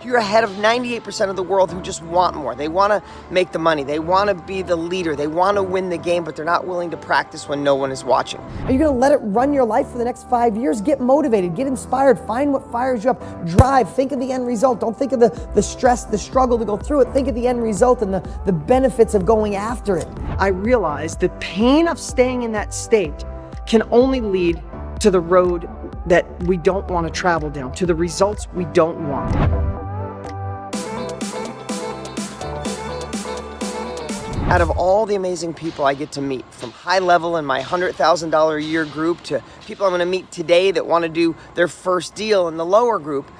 You're ahead of 98% of the world who just want more. They want to make the money. They want to be the leader. They want to win the game, but they're not willing to practice when no one is watching. Are you going to let it run your life for the next 5 years? Get motivated, get inspired, find what fires you up, drive, think of the end result. Don't think of the stress, the struggle to go through it. Think of the end result and the benefits of going after it. I realized the pain of staying in that state can only lead to the road that we don't want to travel down, to the results we don't want. Out of all the amazing people I get to meet, from high level in my $100,000 a year group to people I'm going to meet today that want to do their first deal in the lower group,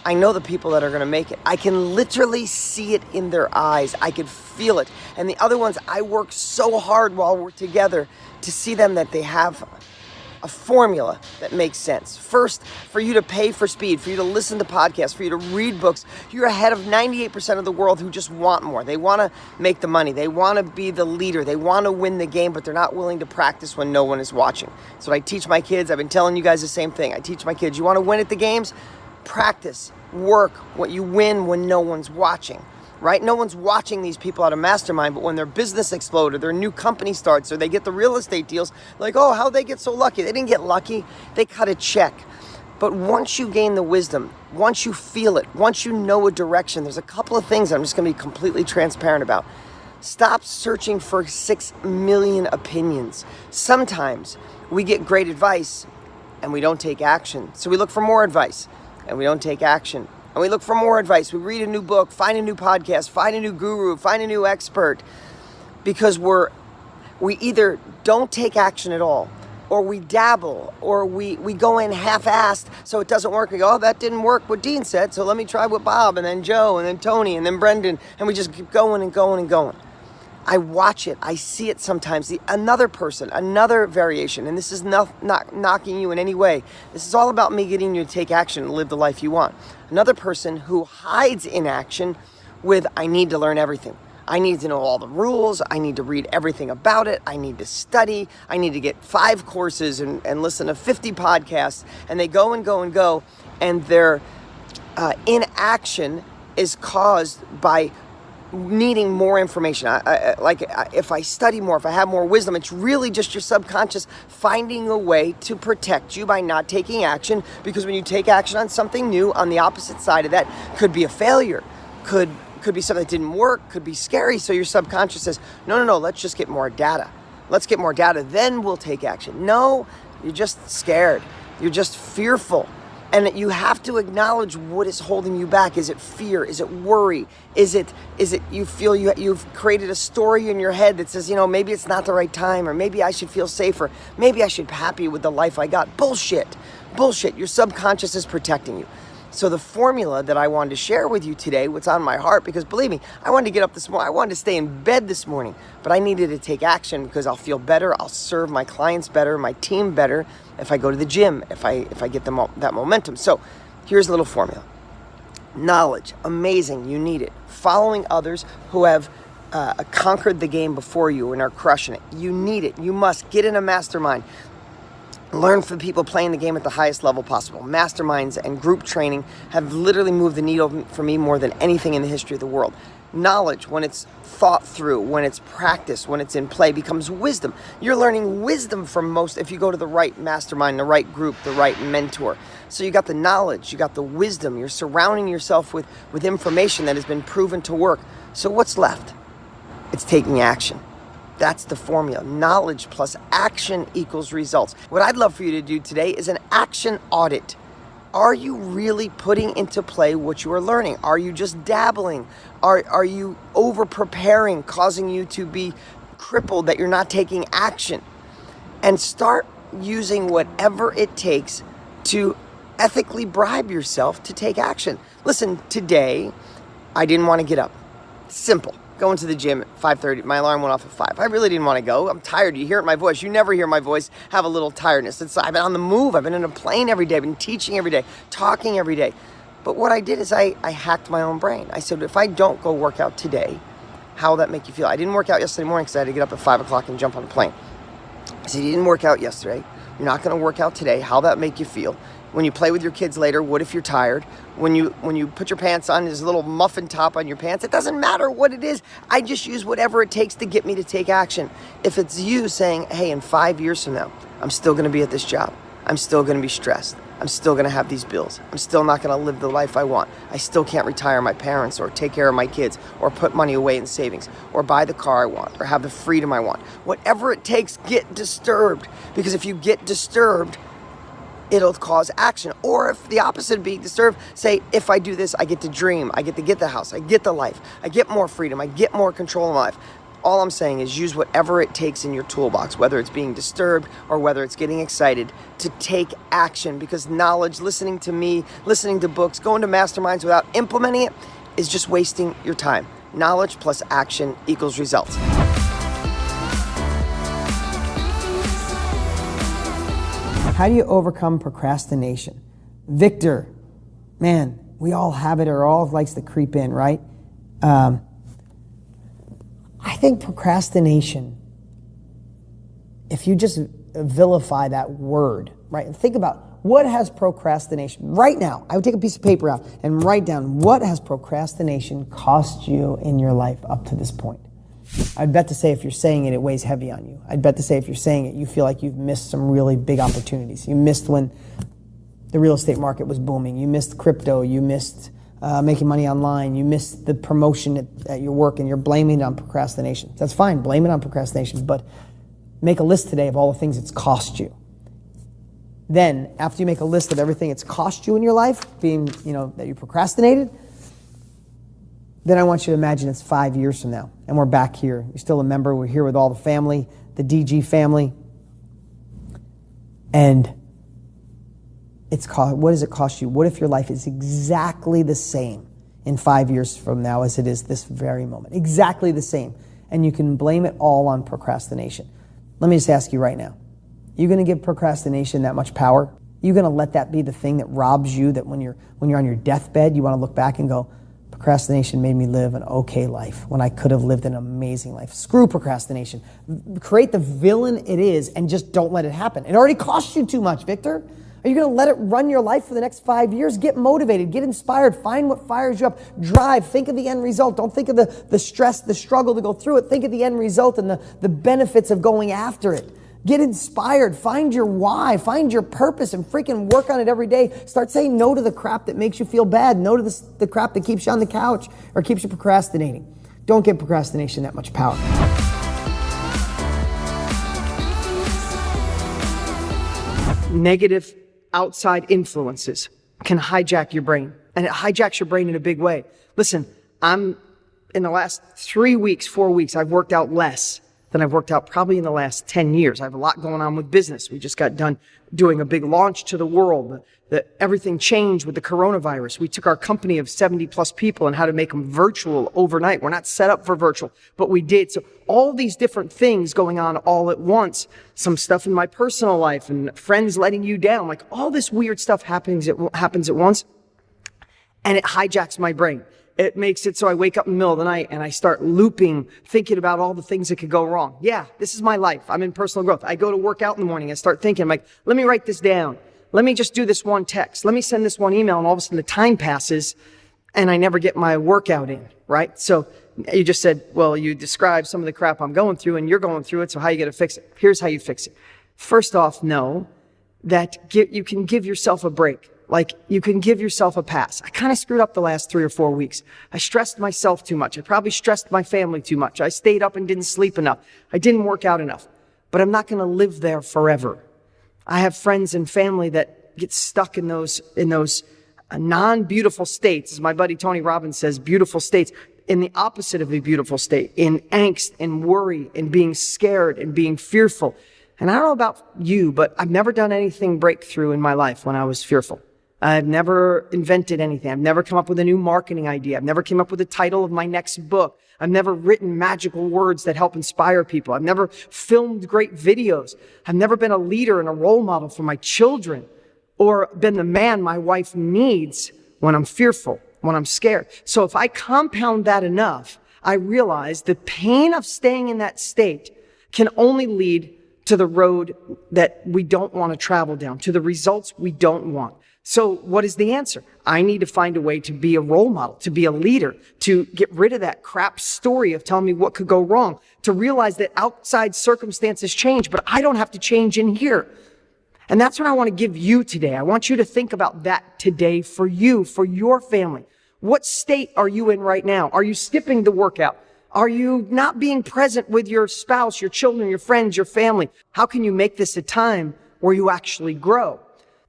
I know the people that are going to make it. I can literally see it in their eyes. I can feel it. And the other ones, I work so hard while we're together to see them that they have a formula that makes sense. First, for you to pay for speed, for you to listen to podcasts, for you to read books, you're ahead of 98% of the world who just want more. They want to make the money. They want to be the leader. They want to win the game, but they're not willing to practice when no one is watching. So I teach my kids. I've been telling you guys the same thing. I teach my kids, you want to win at the games? Practice, work what you win when no one's watching. Right? No one's watching these people out of mastermind, but when their business explodes or their new company starts or they get the real estate deals, like, oh, how'd they get so lucky? They didn't get lucky. They cut a check. But once you gain the wisdom, once you feel it, once you know a direction, there's a couple of things I'm just going to be completely transparent about. Stop searching for 6 million opinions. Sometimes we get great advice and we don't take action. So we look for more advice and we don't take action. And we look for more advice. We read a new book, find a new podcast, find a new guru, find a new expert, because we either don't take action at all, or we dabble, or we go in half-assed so it doesn't work. We go, oh, that didn't work what Dean said, so let me try with Bob, and then Joe, and then Tony, and then Brendan, and we just keep going and going and going. I watch it. I see it sometimes. Another person, another variation, and this is not knocking you in any way. This is all about me getting you to take action and live the life you want. Another person who hides inaction with, I need to learn everything. I need to know all the rules. I need to read everything about it. I need to study. I need to get 5 courses and listen to 50 podcasts. And they go and go and go. And their inaction is caused by needing more information. If I study more, if I have more wisdom, it's really just your subconscious finding a way to protect you by not taking action, because when you take action on something new, on the opposite side of that could be a failure, could be something that didn't work, could be scary. So your subconscious says, no, let's just get more data. Let's get more data, then we'll take action. No, you're just scared. You're just fearful. And you have to acknowledge what is holding you back. Is it fear? Is it worry? Is it you feel you've created a story in your head that says, maybe it's not the right time, or maybe I should feel safer. Maybe I should be happy with the life I got. Bullshit. Your subconscious is protecting you. So the formula that I wanted to share with you today, what's on my heart, because believe me, I wanted to get up this morning. I wanted to stay in bed this morning, but I needed to take action because I'll feel better. I'll serve my clients better, my team better if I go to the gym, if I get that momentum. So here's a little formula. Knowledge, amazing, you need it. Following others who have conquered the game before you and are crushing it. You need it. You must get in a mastermind. Learn from people playing the game at the highest level possible. Masterminds and group training have literally moved the needle for me more than anything in the history of the world. Knowledge, when it's thought through, when it's practiced, when it's in play, becomes wisdom. You're learning wisdom from if you go to the right mastermind, the right group, the right mentor. So you got the knowledge, you got the wisdom, you're surrounding yourself with information that has been proven to work. So what's left? It's taking action. That's the formula. Knowledge plus action equals results. What I'd love for you to do today is an action audit. Are you really putting into play what you are learning? Are you just dabbling? Are you over preparing, causing you to be crippled that you're not taking action? And start using whatever it takes to ethically bribe yourself to take action. Listen, today I didn't want to get up. Simple. Going to the gym at 5:30. My alarm went off at 5. I really didn't want to go. I'm tired. You hear it in my voice. You never hear my voice have a little tiredness. I've been on the move. I've been in a plane every day. I've been teaching every day, talking every day. But what I did is I hacked my own brain. I said, if I don't go work out today, how will that make you feel? I didn't work out yesterday morning because I had to get up at 5 o'clock and jump on a plane. I said, you didn't work out yesterday. You're not going to work out today. How will that make you feel? When you play with your kids later, what if you're tired? When you put your pants on, there's a little muffin top on your pants. It doesn't matter what it is. I just use whatever it takes to get me to take action. If it's you saying, hey, in 5 years from now, I'm still gonna be at this job. I'm still gonna be stressed. I'm still gonna have these bills. I'm still not gonna live the life I want. I still can't retire my parents or take care of my kids or put money away in savings or buy the car I want or have the freedom I want. Whatever it takes, get disturbed. Because if you get disturbed, it'll cause action. Or if the opposite of being disturbed, say, if I do this, I get to dream, I get to get the house, I get the life, I get more freedom, I get more control of my life. All I'm saying is use whatever it takes in your toolbox, whether it's being disturbed or whether it's getting excited, to take action. Because knowledge, listening to me, listening to books, going to masterminds without implementing it is just wasting your time. Knowledge plus action equals results. How do you overcome procrastination? Victor, man, we all have it, or all likes to creep in, right? I think procrastination, if you just vilify that word, right? And think about, what has procrastination, right now, I would take a piece of paper out and write down, what has procrastination cost you in your life up to this point? I'd bet to say if you're saying it, it weighs heavy on you. I'd bet to say if you're saying it, you feel like you've missed some really big opportunities. You missed when the real estate market was booming. You missed crypto. You missed making money online. You missed the promotion at your work, and you're blaming it on procrastination. That's fine. Blame it on procrastination, but make a list today of all the things it's cost you. Then, after you make a list of everything it's cost you in your life, being, that you procrastinated, then I want you to imagine it's 5 years from now, and we're back here. You're still a member. We're here with all the family, the DG family. And what does it cost you? What if your life is exactly the same in 5 years from now as it is this very moment? Exactly the same. And you can blame it all on procrastination. Let me just ask you right now. You going to give procrastination that much power? You going to let that be the thing that robs you, that when you're on your deathbed, you want to look back and go, procrastination made me live an okay life when I could have lived an amazing life. Screw procrastination. Create the villain it is and just don't let it happen. It already cost you too much, Victor. Are you going to let it run your life for the next 5 years? Get motivated, get inspired, find what fires you up, drive, think of the end result. Don't think of the stress, the struggle to go through it. Think of the end result and the benefits of going after it. Get inspired, find your why, find your purpose, and freaking work on it every day. Start saying no to the crap that makes you feel bad. No to the crap that keeps you on the couch or keeps you procrastinating. Don't give procrastination that much power. Negative outside influences can hijack your brain, and it hijacks your brain in a big way. Listen, in the last 3 weeks, 4 weeks, I've worked out less than I've worked out probably in the last 10 years. I have a lot going on with business. We just got done doing a big launch to the world. Everything changed with the coronavirus. We took our company of 70 plus people and how to make them virtual overnight. We're not set up for virtual, but we did. So all these different things going on all at once, some stuff in my personal life and friends letting you down, like all this weird stuff happens at once, and it hijacks my brain. It makes it so I wake up in the middle of the night and I start looping, thinking about all the things that could go wrong. Yeah, this is my life. I'm in personal growth. I go to work out in the morning. I start thinking, I'm like, let me write this down. Let me just do this one text. Let me send this one email. And all of a sudden the time passes and I never get my workout in, right? So you just said, well, you described some of the crap I'm going through and you're going through it. So how are you going to fix it? Here's how you fix it. First off, know that you can give yourself a break. Like, you can give yourself a pass. I kind of screwed up the last 3 or 4 weeks. I stressed myself too much. I probably stressed my family too much. I stayed up and didn't sleep enough. I didn't work out enough. But I'm not going to live there forever. I have friends and family that get stuck in those non-beautiful states. As my buddy Tony Robbins says, beautiful states. In the opposite of a beautiful state. In angst and worry and being scared and being fearful. And I don't know about you, but I've never done anything breakthrough in my life when I was fearful. I've never invented anything. I've never come up with a new marketing idea. I've never come up with the title of my next book. I've never written magical words that help inspire people. I've never filmed great videos. I've never been a leader and a role model for my children or been the man my wife needs when I'm fearful, when I'm scared. So if I compound that enough, I realize the pain of staying in that state can only lead to the road that we don't want to travel down, to the results we don't want. So what is the answer? I need to find a way to be a role model, to be a leader, to get rid of that crap story of telling me what could go wrong, to realize that outside circumstances change, but I don't have to change in here. And that's what I want to give you today. I want you to think about that today for you, for your family. What state are you in right now? Are you skipping the workout? Are you not being present with your spouse, your children, your friends, your family? How can you make this a time where you actually grow?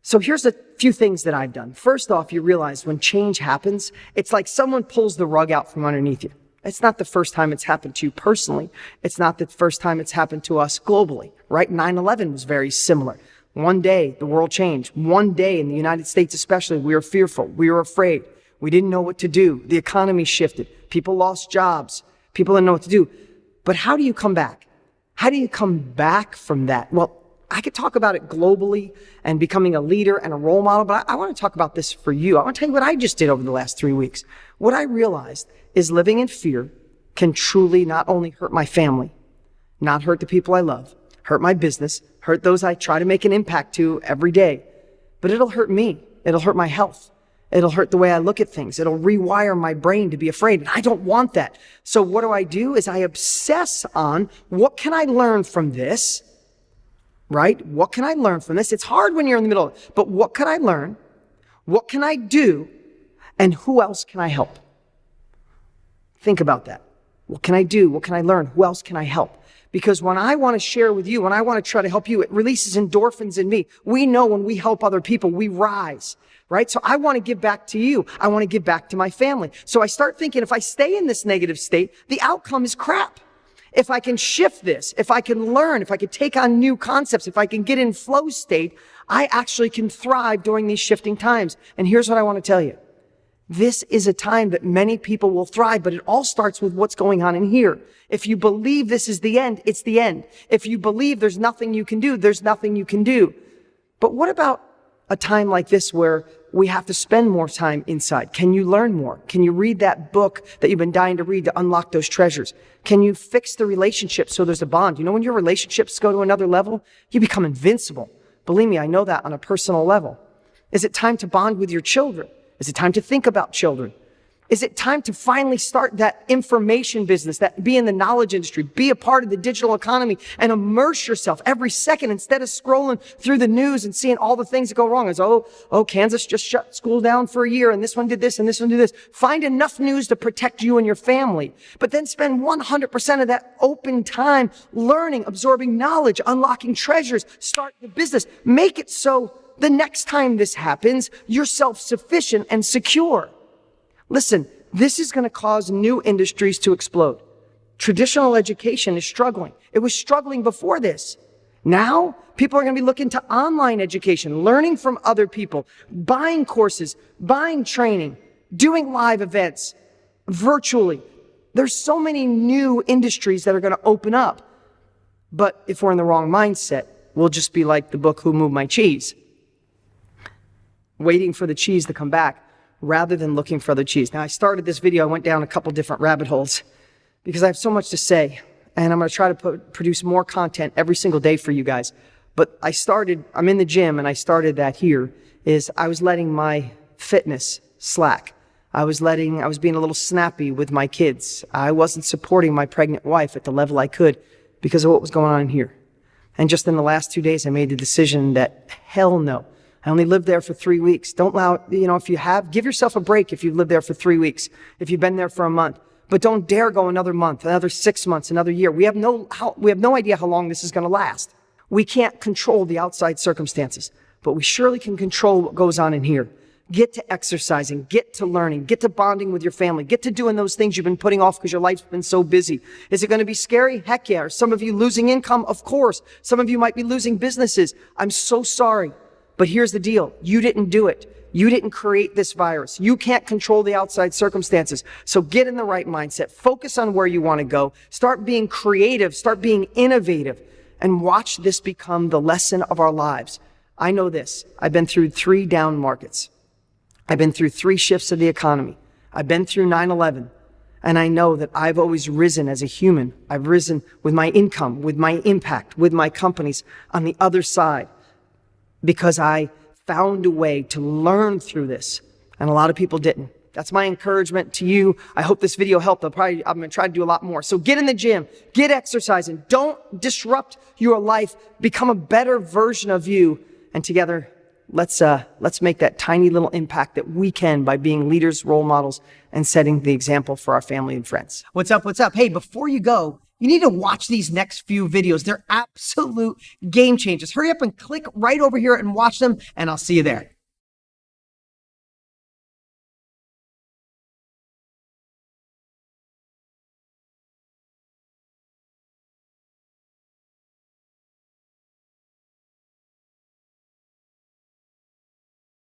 So here's a few things that I've done. First off, you realize when change happens, it's like someone pulls the rug out from underneath you. It's not the first time it's happened to you personally. It's not the first time it's happened to us globally, right? 9/11 was very similar. One day, the world changed. One day in the United States especially, we were fearful. We were afraid. We didn't know what to do. The economy shifted. People lost jobs. People didn't know what to do. But how do you come back? How do you come back from that? Well, I could talk about it globally and becoming a leader and a role model, but I want to talk about this for you. I want to tell you what I just did over the last 3 weeks. What I realized is living in fear can truly not only hurt my family, not hurt the people I love, hurt my business, hurt those I try to make an impact to every day, but it'll hurt me. It'll hurt my health. It'll hurt the way I look at things. It'll rewire my brain to be afraid, and I don't want that. So what do? Is I obsess on what can I learn from this, right? What can I learn from this? It's hard when you're in the middle of it, but what can I learn? What can I do? And who else can I help? Think about that. What can I do? What can I learn? Who else can I help? Because when I want to share with you, when I want to try to help you, it releases endorphins in me. We know when we help other people, we rise, right? So I want to give back to you. I want to give back to my family. So I start thinking, if I stay in this negative state, the outcome is crap. If I can shift this, if I can learn, if I can take on new concepts, if I can get in flow state, I actually can thrive during these shifting times. And here's what I want to tell you. This is a time that many people will thrive, but it all starts with what's going on in here. If you believe this is the end, it's the end. If you believe there's nothing you can do, there's nothing you can do. But what about a time like this where we have to spend more time inside? Can you learn more? Can you read that book that you've been dying to read to unlock those treasures? Can you fix the relationship so there's a bond? You know, when your relationships go to another level, you become invincible. Believe me, I know that on a personal level. Is it time to bond with your children? Is it time to think about children? Is it time to finally start that information business, that be in the knowledge industry, be a part of the digital economy and immerse yourself every second instead of scrolling through the news and seeing all the things that go wrong? It's, Kansas just shut school down for a year and this one did this and this one did this. Find enough news to protect you and your family, but then spend 100% of that open time learning, absorbing knowledge, unlocking treasures, start the business. Make it so the next time this happens, you're self-sufficient and secure. Listen, this is going to cause new industries to explode. Traditional education is struggling. It was struggling before this. Now, people are going to be looking to online education, learning from other people, buying courses, buying training, doing live events virtually. There's so many new industries that are going to open up. But if we're in the wrong mindset, we'll just be like the book, Who Moved My Cheese? Waiting for the cheese to come back, rather than looking for other cheese. Now, I started this video, I went down a couple different rabbit holes because I have so much to say, and I'm going to try to produce more content every single day for you guys. But I'm in the gym, and I started that here, is I was letting my fitness slack. I was being a little snappy with my kids. I wasn't supporting my pregnant wife at the level I could because of what was going on in here. And just in the last 2 days, I made the decision that hell no. I only lived there for 3 weeks. Don't allow, give yourself a break if you've lived there for 3 weeks, if you've been there for a month. But don't dare go another month, another 6 months, another year. We have no idea how long this is going to last. We can't control the outside circumstances, but we surely can control what goes on in here. Get to exercising, get to learning, get to bonding with your family, get to doing those things you've been putting off because your life's been so busy. Is it going to be scary? Heck yeah. Are some of you losing income? Of course. Some of you might be losing businesses. I'm so sorry. But here's the deal. You didn't do it. You didn't create this virus. You can't control the outside circumstances. So get in the right mindset. Focus on where you want to go. Start being creative. Start being innovative. And watch this become the lesson of our lives. I know this. I've been through 3 down markets. I've been through 3 shifts of the economy. I've been through 9/11. And I know that I've always risen as a human. I've risen with my income, with my impact, with my companies on the other side because I found a way to learn through this. And a lot of people didn't. That's my encouragement to you. I hope this video helped. I'm going to try to do a lot more. So get in the gym, get exercising. Don't disrupt your life. Become a better version of you. And together, let's make that tiny little impact that we can by being leaders, role models, and setting the example for our family and friends. What's up? What's up? Hey, before you go, you need to watch these next few videos. They're absolute game changers. Hurry up and click right over here and watch them, and I'll see you there.